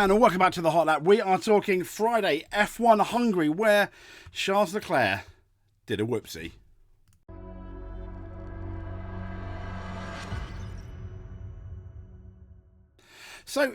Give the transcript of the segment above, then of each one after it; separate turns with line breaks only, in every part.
And welcome back to the Hot Lap. We are talking Friday, F1 Hungary, where Charles Leclerc did a whoopsie. So,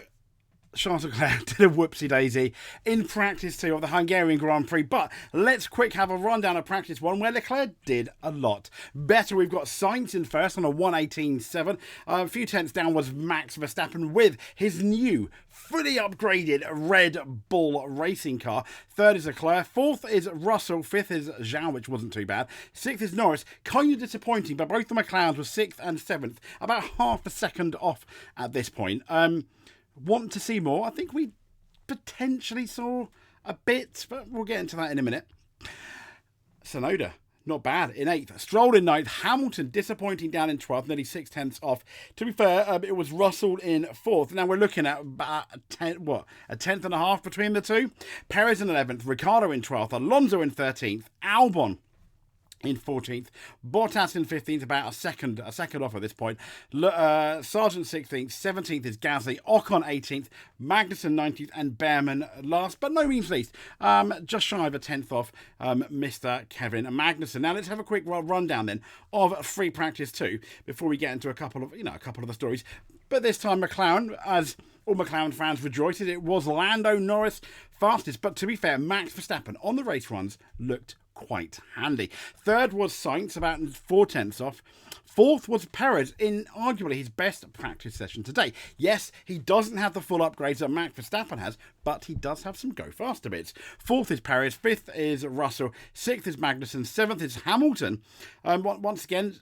Charles Leclerc did a whoopsie-daisy in practice 2 of the Hungarian Grand Prix, but let's quick have a rundown of practice 1 where Leclerc did a lot better. We've got Sainz in first on a 1:18.7. A few tenths down was Max Verstappen with his new fully upgraded Red Bull racing car. Third is Leclerc, fourth is Russell, fifth is Zhao, which wasn't too bad. Sixth is Norris, kind of disappointing, but both the McLarens were 6th and 7th, about half a second off at this point. Want to see more? I think we potentially saw a bit, but we'll get into that in a minute. Tsunoda, not bad, in 8th. Stroll in 9th. Hamilton, disappointing, down in 12th, nearly 6 tenths off. To be fair, it was Russell in 4th. Now we're looking at about a tenth and a half between the two. Perez in 11th. Ricciardo in 12th. Alonso in 13th. Albon in 14th, Bottas in 15th, about a second off at this point. Sargent 16th, 17th is Gasly, Ocon 18th, Magnussen 19th, and Behrman last, but no means least, just shy of a 10th off, Mr. Kevin Magnussen. Now let's have a quick rundown then of free practice 2 before we get into a couple of the stories. But this time McLaren, as all McLaren fans rejoiced, it was Lando Norris fastest. But to be fair, Max Verstappen on the race runs looked quite handy. Third was Sainz, about 4 tenths off. Fourth was Perez in arguably his best practice session today. Yes, he doesn't have the full upgrades that Max Verstappen has, but he does have some go faster bits. Fourth is Perez, fifth is Russell, sixth is Magnussen, seventh is Hamilton. Once again,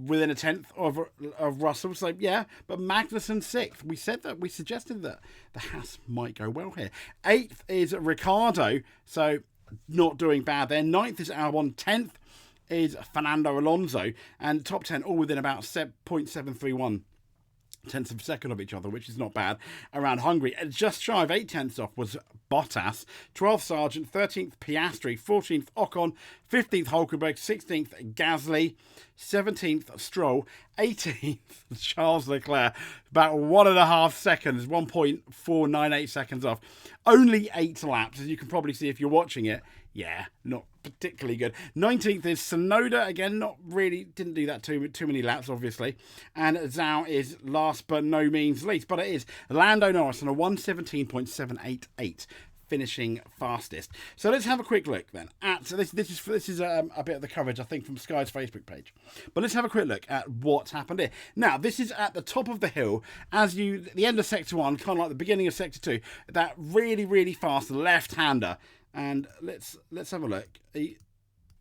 within a tenth of Russell. So yeah, but Magnussen sixth. We suggested that the Haas might go well here. Eighth is Ricciardo, so not doing bad there. Ninth is Albon, 10th is Fernando Alonso, and top 10 all within about 0.731 tenths of a second of each other, which is not bad around Hungary. And just shy of 8 tenths off was Bottas, 12th Sargent, 13th Piastri, 14th Ocon, 15th Hulkenberg, 16th Gasly, 17th Stroll, 18th Charles Leclerc, about 1.5 seconds, 1.498 seconds off. Only 8 laps, as you can probably see if you're watching it. Yeah, not particularly good. 19th is Tsunoda, again, not really, didn't do that too many laps, obviously. And Zhao is last but no means least, but it is Lando Norris on a 1:17.788. finishing fastest. So let's have a quick look then at, so this is a bit of the coverage, I think, from Sky's Facebook page. But let's have a quick look at what's happened here. Now, this is at the top of the hill, the end of Sector 1, kind of like the beginning of Sector 2, that really, really fast left-hander. And let's have a look.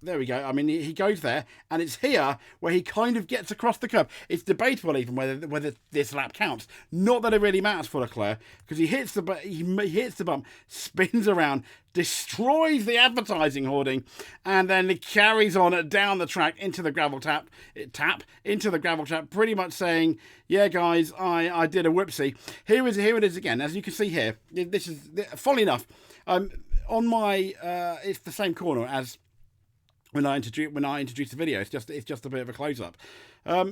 There we go. I mean, he goes there, and it's here where he kind of gets across the curb. It's debatable even whether this lap counts. Not that it really matters for Leclerc, because he hits the bump, spins around, destroys the advertising hoarding, and then he carries on down the track into the gravel into the gravel trap, pretty much saying, "Yeah, guys, I did a whoopsie." Here it is again. As you can see here, this is funnily enough. On my, it's the same corner as when I introduce the video. It's just a bit of a close up.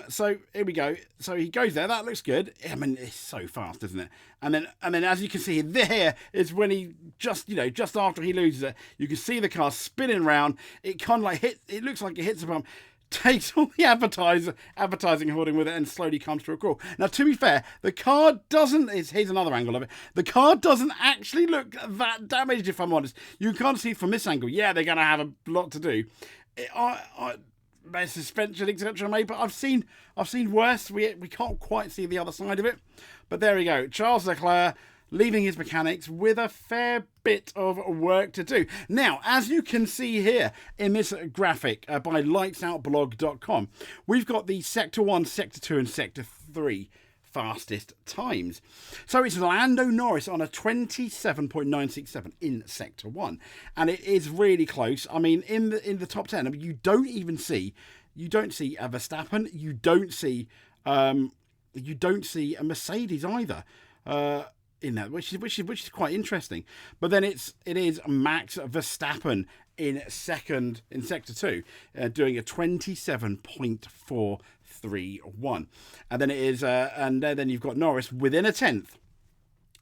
So here we go. So he goes there. That looks good. I mean, it's so fast, isn't it? And then as you can see there is when he just after he loses it, you can see the car spinning round. It kind of like it looks like it hits a bump, takes all the advertising hoarding with it, and slowly comes to a crawl. Now, to be fair, the car doesn't, here's another angle of it, the car doesn't actually look that damaged, if I'm honest. You can't see from this angle, yeah, they're going to have a lot to do. Suspension, etc. maybe, but I've seen worse. We can't quite see the other side of it. But there we go. Charles Leclerc leaving his mechanics with a fair bit of work to do. Now, as you can see here in this graphic by lightsoutblog.com, we've got the Sector 1, Sector 2 and Sector 3 fastest times. So it's Lando Norris on a 27.967 in Sector 1. And it is really close. I mean, in the top 10, I mean, you don't see a Verstappen, you don't see a Mercedes either. In that, which is quite interesting. But then it is Max Verstappen in Sector 2, doing a 27.431, and then it is then you've got Norris within a tenth.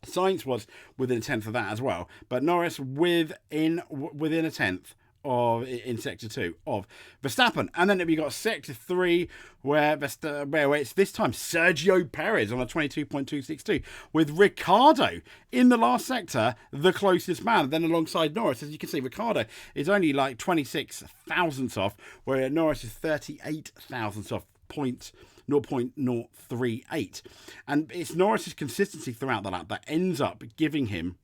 Sainz was within a tenth of that as well, but Norris within a tenth of in sector 2 of Verstappen. And then we got sector 3 where it's this time Sergio Perez on a 22.262 with Ricciardo in the last sector, the closest man. Then alongside Norris, as you can see, Ricciardo is only like 26 thousandths off, where Norris is 38 thousandths off, 0.038. And it's Norris's consistency throughout the lap that ends up giving him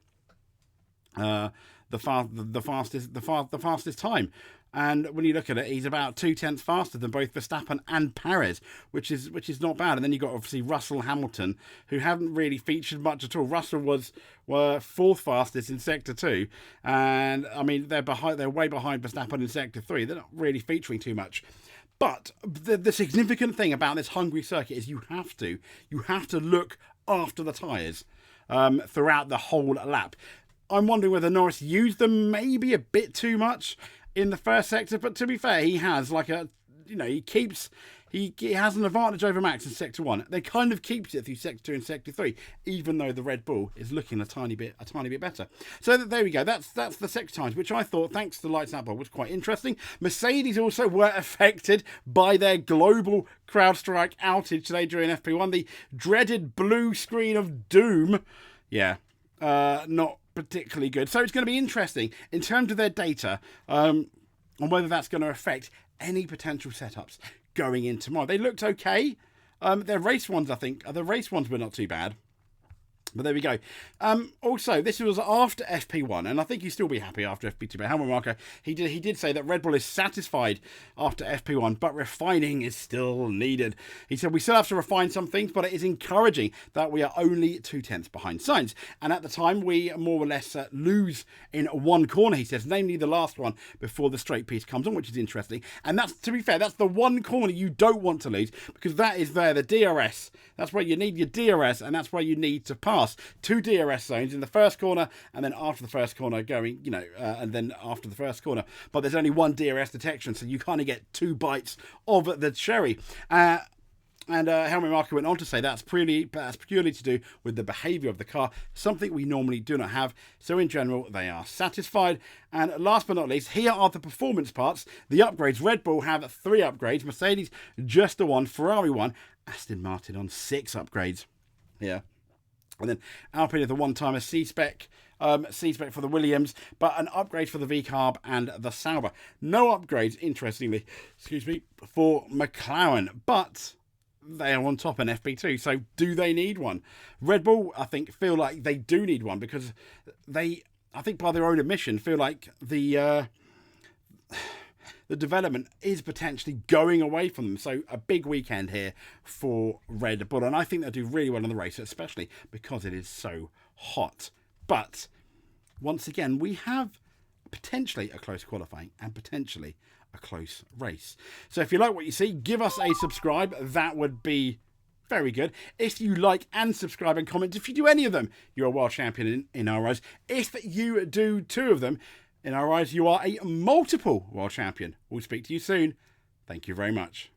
the fastest time. And when you look at it, he's about 0.2 faster than both Verstappen and Perez, which is not bad. And then you've got obviously Russell, Hamilton, who haven't really featured much at all. Russell were fourth fastest in sector 2, and I mean they're way behind Verstappen in sector 3. They're not really featuring too much. But the significant thing about this Hungary circuit is you have to look after the tyres throughout the whole lap. I'm wondering whether Norris used them maybe a bit too much in the first sector, but to be fair, he has he has an advantage over Max in sector 1. They kind of keeps it through sector 2 and sector 3, even though the Red Bull is looking a tiny bit better. So there we go. That's the sector times, which I thought, thanks to the lights out, was quite interesting. Mercedes also were affected by their global CrowdStrike outage today during FP1, the dreaded blue screen of doom. Yeah, not particularly good. So it's going to be interesting in terms of their data on whether that's going to affect any potential setups going in tomorrow. They looked okay. Their race ones, I think, the race ones were not too bad. But there we go. Also, this was after FP1, and I think you'll still be happy after FP2. But Helmut Marko, he did say that Red Bull is satisfied after FP1, but refining is still needed. He said, we still have to refine some things, but it is encouraging that we are only 0.2 behind Sainz. And at the time, we more or less lose in one corner, he says, namely the last one before the straight piece comes on, which is interesting. And that's, to be fair, that's the one corner you don't want to lose, because that is there, the DRS. That's where you need your DRS, and that's where you need to pass. 2 DRS zones in the first corner, and then after the first corner going, and then after the first corner. But there's only 1 DRS detection, so you kind of get 2 bites of the cherry. And Helmut Marko went on to say that's purely to do with the behaviour of the car, something we normally do not have. So in general, they are satisfied. And last but not least, here are the performance parts. The upgrades. Red Bull have 3 upgrades. Mercedes just the 1. Ferrari 1. Aston Martin on 6 upgrades. Yeah. And then Alpine is the one-timer C-Spec for the Williams, but an upgrade for the V-Carb and the Sauber. No upgrades, interestingly, for McLaren, but they are on top in FP2, so do they need one? Red Bull, I think, feel like they do need one, because they, I think by their own admission, feel like the development is potentially going away from them. So a big weekend here for Red Bull. And I think they'll do really well in the race, especially because it is so hot. But once again, we have potentially a close qualifying and potentially a close race. So if you like what you see, give us a subscribe. That would be very good. If you like and subscribe and comment, if you do any of them, you're a world champion in our eyes. If you do 2 of them, in our eyes, you are a multiple world champion. We'll speak to you soon. Thank you very much.